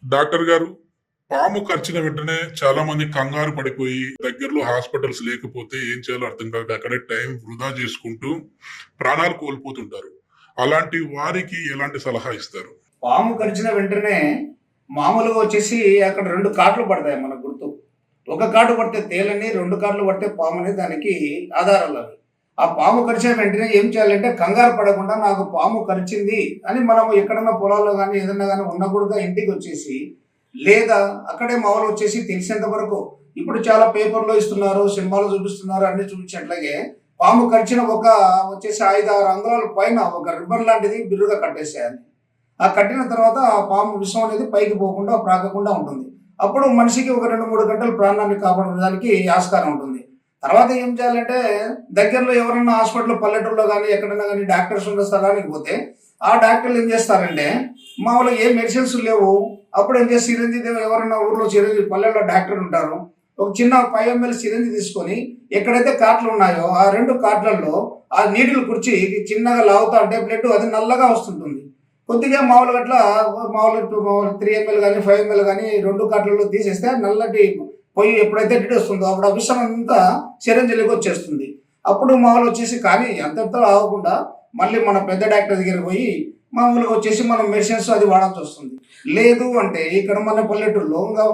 Doctor గారు, పాము కరిచిన వెంటనే చాలా మంది కంగారు పడిపోయి దగ్గరలో హాస్పిటల్స్ లేకపోతే ఏం చేయాలో అర్థం కాక అక్కడే టైం వృధా చేసుకుంటూ ప్రాణాలు కోల్పోతుంటారు. అలాంటి వారికి ఎలాంటి సలహా ఇస్తారు? పాము కరిచిన వెంటనే మామూలుగా వచ్చేసి అక్కడ 2 కాట్లు పడతాయి మనకు గుర్తు. ఒక కాటు పడితే తేలని, 2 కాట్లు పడితే పామని దానికి ఆధారాలు అవి. ఆ పాము కరిచిన వెంటనే ఏం చేయాలంటే కంగారు పడకుండా నాకు పాము కరిచింది అని మనం ఎక్కడన్నా పొలాల్లో గానీ, ఏదన్నా గానీ ఉన్నా కూడా ఇంటికి వచ్చేసి, లేదా అక్కడే మామూలు వచ్చేసి తెలిసేంత వరకు ఇప్పుడు చాలా పేపర్‌లో ఇస్తున్నారు, సినిమాలో చూపిస్తున్నారు అన్నీ చూపించినట్లాగే పాము కరిచిన వచ్చేసి 5, 6 అంగుళాల పైన ఒక రిబ్బన్ లాంటిది బిర్రుగా కట్టేసేయాలి. ఆ కట్టిన తర్వాత ఆ పాము విషం అనేది పైకి పోకుండా, ప్రాకకుండా ఉంటుంది. అప్పుడు మనిషికి ఒక 2, 3 గంటలు ప్రాణాన్ని కాపాడడానికి ఆస్కారం ఉంటుంది. తర్వాత ఏం చేయాలంటే దగ్గరలో ఎవరన్నా హాస్పిటల్ పల్లెటూరులో గానీ, ఎక్కడైనా గానీ డాక్టర్స్ ఉన్న స్థలానికి పోతే, ఆ డాక్టర్లు ఏం చేస్తారంటే మామూలుగా ఏ మెడిసిన్స్ లేవు. అప్పుడు ఏం చేసి సిరంజి ఎవరన్నా ఊర్లో పల్లెల్లో డాక్టర్ ఉంటారు. ఒక చిన్న 5 ml సిరంజి తీసుకొని ఎక్కడైతే కాట్లు ఉన్నాయో ఆ 2 కాట్లల్లో ఆ నీడిల్ కుర్చి చిన్నగా లాగుతా అంటే బ్లడ్ అది నల్లగా వస్తుంటుంది. కొద్దిగా మామూలుగా అట్లా మామూలుగా 3 ml కానీ 5 ml కానీ 2 కాట్లలో తీసేస్తే నల్లటి పొయ్యి ఎప్పుడైతే డిడ్ వస్తుందో అప్పుడు ఆ విషం అంతా సిరంజిలోకి వచ్చేస్తుంది. అప్పుడు మామూలు వచ్చేసి కానీ అంతటితో ఆగకుండా మళ్ళీ మన పెద్ద డాక్టర్ దగ్గరికి పోయి మామూలుగా వచ్చేసి మనం మెడిసిన్స్ అది వాడాల్సి వస్తుంది. లేదు అంటే ఇక్కడ మన పల్లెటూరులో ఇంకా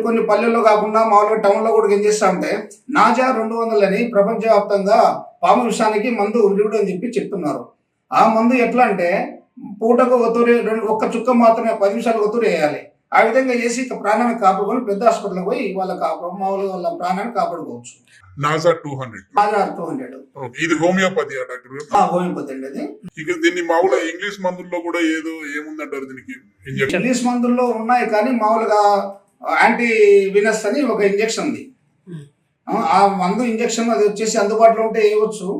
కొన్ని పల్లెల్లో కాకుండా మామూలుగా టౌన్లో కూడా ఏం చేస్తామంటే నాజా 200 అని ప్రపంచవ్యాప్తంగా పాము విషానికి మందు విరుగుడు అని చెప్తున్నారు. ఆ మందు ఎట్లా అంటే పూటకు ఒక్క చుక్క మాత్రమే 10 నిమిషాలు ఒత్తురు వేయాలి. ఆ విధంగా చేసి ప్రాణాన్ని కాపాడుకొని పెద్ద హాస్పిటల్కి పోయి మామూలుగా వాళ్ళ ప్రాణాన్ని కాపాడుకోవచ్చు. నాజా 200. నాజా 200 ఇది హోమియోపతి డాక్టర్ గారు? హోమియోపతి అండి అది. ఇక దీన్ని మామూలుగా ఇంగ్లీష్ మందుల్లో కూడా ఏముందంటారు దీనికి? ఇంగ్లీష్ మందుల్లో ఉన్నాయి కానీ మామూలుగా యాంటీ వినస్ అని ఒక ఇంజెక్షన్ ఉంది. ఆ మందు ఇంజెక్షన్ అది వచ్చేసి అందుబాటులో ఉంటే వేయవచ్చు,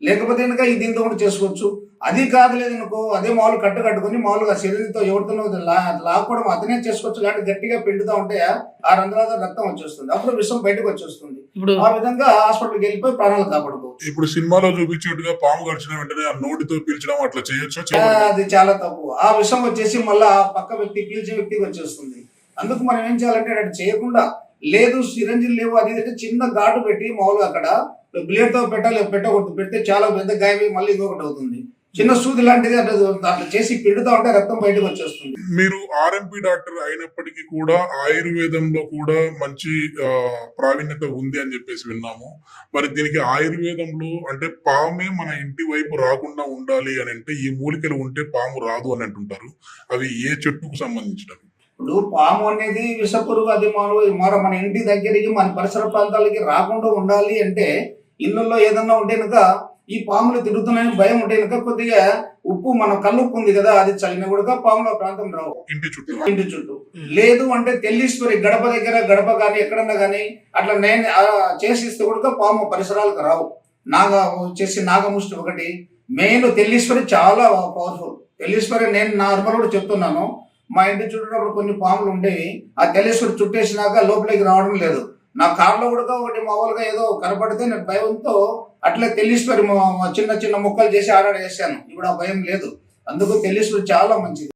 లేకపోతే కనుక దీంతో కూడా చేసుకోవచ్చు. అది కాదులేదు అనుకో అదే మామూలు కట్టుకొని మామూలుగా శరీరంతో ఎవరితో లాక్కోవడం అతనే చేసుకోవచ్చు. కానీ గట్టిగా పిండుతూ ఉంటే ఆ రంధ్రాల రక్తం వచ్చేస్తుంది, అప్పుడు విషం బయటకు వచ్చేస్తుంది. ఆ విధంగా హాస్పిటల్కి వెళ్ళిపోయి ప్రాణాలు కాపాడుకోవచ్చు. ఇప్పుడు సినిమాలో చూపించినట్టుగా పాము గడిచిన వెంటనే ఆ నోటితో పీల్చడం అట్లా చేయొచ్చు? అది చాలా తప్పు. ఆ విషం వచ్చేసి మళ్ళా పక్క వ్యక్తి పీల్చే వ్యక్తికి వచ్చేస్తుంది. అందుకు మనం ఏం చేయాలంటే అటు చేయకుండా, లేదు సిరంజిలు లేవు అది చిన్న ఘాటు పెట్టి మామూలుగా అక్కడ బ్లేడ్ తో పెట్టకూడదు. పెడితే చాలా పెద్ద గాయమై మళ్ళీ ఇంకొకటి అవుతుంది. చిన్న సూది లాంటిది అట్లా చేసి పిండుతా ఉంటే రక్తం బయటకు వచ్చేస్తుంది. మీరు ఆర్ఎంపీ డాక్టర్ అయినప్పటికీ కూడా ఆయుర్వేదంలో కూడా మంచి ప్రావీణ్యత ఉంది అని చెప్పేసి విన్నాము. మరి దీనికి ఆయుర్వేదంలో అంటే పామే మన ఇంటి వైపు రాకుండా ఉండాలి అని అంటే ఈ మూలికలు ఉంటే పాము రాదు అని అంటుంటారు. అవి ఏ చెట్టుకు సంబంధించినవి? ఇప్పుడు పాము అనేది విషపురుగు. అది మన ఇంటి దగ్గరికి మన పరిసర ప్రాంతాలకి రాకుండా ఉండాలి అంటే ఇళ్ళల్లో ఏదన్నా ఉంటే కనుక ఈ పాములు తిరుగుతున్నాయని భయం ఉంటే కనుక కొద్దిగా ఉప్పు, మన కల్లుప్పు ఉంది కదా, అది చల్లిన కూడా పాముల ప్రాంతం రావు ఇంటి చుట్టూ. లేదు అంటే తెల్లీశ్వరి గడప దగ్గర గడప కానీ ఎక్కడన్నా కానీ అట్లా నేను చేసిస్తే కూడా పాము పరిసరాలకు రావు. వచ్చేసి నాగముష్టి ఒకటి మెయిన్. తెల్లీశ్వరి చాలా పవర్ఫుల్. తెల్లీశ్వరి నేను నార్మల్ కూడా చెప్తున్నాను. మా ఇంటి చుట్టూ కొన్ని పాములు ఉండేవి. ఆ తెల్లీశ్వరి చుట్టేసినాక లోపలికి రావడం లేదు. నా కార్లో కూడా ఒకటి మామూలుగా ఏదో కనపడితే నేను భయంతో అట్లా తెల్లీశ్వరి చిన్న చిన్న ముక్కలు చేసి ఆర్డర్ చేశాను. ఇప్పుడు ఆ భయం లేదు. అందుకు తెల్లీశ్వరి చాలా మంచిది.